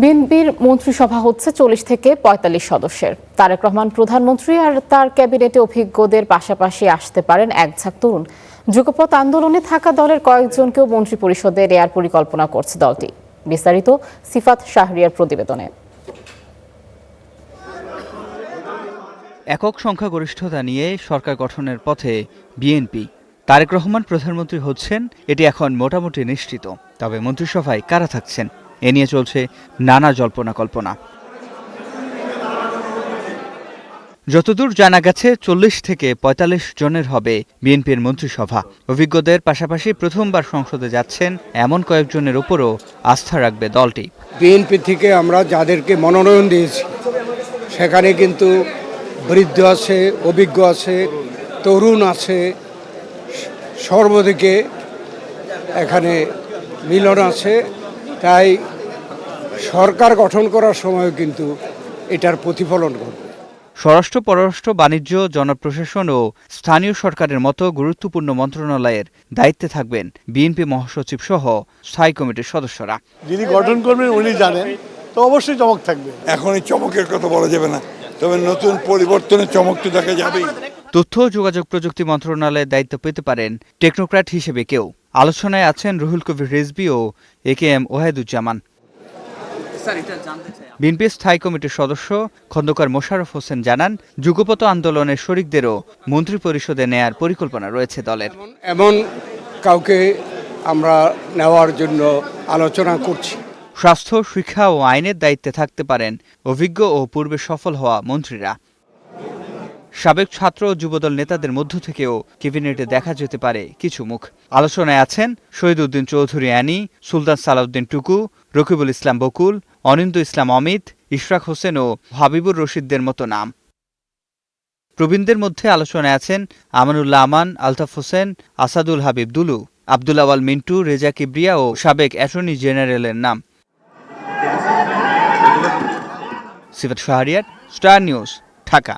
বিএনপির মন্ত্রিসভা হচ্ছে 40 থেকে 45 সদস্যের। তারেক রহমান প্রধানমন্ত্রী আর তার ক্যাবিনেটে অভিজ্ঞদের পাশাপাশি আসতে পারেন এক ঝাঁক তরুণ। যুগপৎ আন্দোলনে থাকা দলের কয়েকজনকেও মন্ত্রিপরিষদে নেয়ার পরিকল্পনা করছে দলটি। বিস্তারিত সিফাত শাহরিয়ার প্রতিবেদনে। একক সংখ্যাগরিষ্ঠতা নিয়ে সরকার গঠনের পথে বিএনপি। তারেক রহমান প্রধানমন্ত্রী হচ্ছেন এটি এখন মোটামুটি নিশ্চিত। তবে মন্ত্রিসভায় কারা থাকছেন এ নিয়ে চলছে নানা জল্পনা কল্পনা। যতদূর জানা গেছে 40 থেকে 45 জনের হবে বিএনপির মন্ত্রিসভা। অভিজ্ঞদের পাশাপাশি প্রথমবার সংসদে যাচ্ছেন এমন কয়েকজনের উপরও আস্থা রাখবে দলটি। বিএনপি থেকে আমরা যাদেরকে মনোনয়ন দিয়েছি সেখানে কিন্তু বৃদ্ধ আছে, অভিজ্ঞ আছে, তরুণ আছে, সর্বদিকে এখানে মিলন আছে। তাই সরকার গঠন করার সময় কিন্তু এটার প্রতিফলন ঘটবে। স্বরাষ্ট্র, পররাষ্ট্র, বাণিজ্য, জনপ্রশাসন ও স্থানীয় সরকারের মতো গুরুত্বপূর্ণ মন্ত্রণালয়ের দায়িত্বে থাকবেন বিএনপি মহাসচিব সহ স্থায়ী কমিটির সদস্যরা। যিনি গঠন করবেন উনি জানেন, তো অবশ্যই চমক থাকবে। এখন এই চমকের কথা বলা যাবে না, তবে নতুন পরিবর্তনের চমক তো দেখা যাবেই। তথ্য ও যোগাযোগ প্রযুক্তি মন্ত্রণালয়ের দায়িত্ব পেতে পারেন টেকনোক্র্যাট হিসেবে কেউ। আলোচনায় আছেন রুহুল কবির রিজভী ও AKM ওয়াহিদুজ্জামান। বিএনপি স্থায়ী কমিটির সদস্য খন্দকার মোশাররফ হোসেন জানান, যুগপৎ আন্দোলনের শরিকদেরও মন্ত্রিপরিষদে নেয়ার পরিকল্পনা রয়েছে দলের। এমন কাউকে আমরা নেওয়ার জন্য আলোচনা করছি। স্বাস্থ্য, শিক্ষা ও আইনের দায়িত্বে থাকতে পারেন অভিজ্ঞ ও পূর্বে সফল হওয়া মন্ত্রীরা। সাবেক ছাত্র ও যুবদল নেতাদের মধ্য থেকেও ক্যাবিনেটে দেখা যেতে পারে কিছু মুখ। আলোচনায় আছেন শহীদ উদ্দিন চৌধুরী অ্যানি, সুলতান সালাউদ্দিন টুকু, রকিবুল ইসলাম বকুল, অনিন্দ ইসলাম অমিত, ইশরাক হোসেন ও হাবিবুর রশিদদের মতো নাম। প্রবীণদের মধ্যে আলোচনায় আছেন আমানুল্লাহ আমান, আলতাফ হোসেন, আসাদুল হাবিব দুলু, আব্দুল আওয়াল মিন্টু, রেজা কিবরিয়া ও সাবেক অ্যাটর্নি জেনারেলের নাম। সিফাত শাহরিয়ার, স্টার নিউজ, ঢাকা।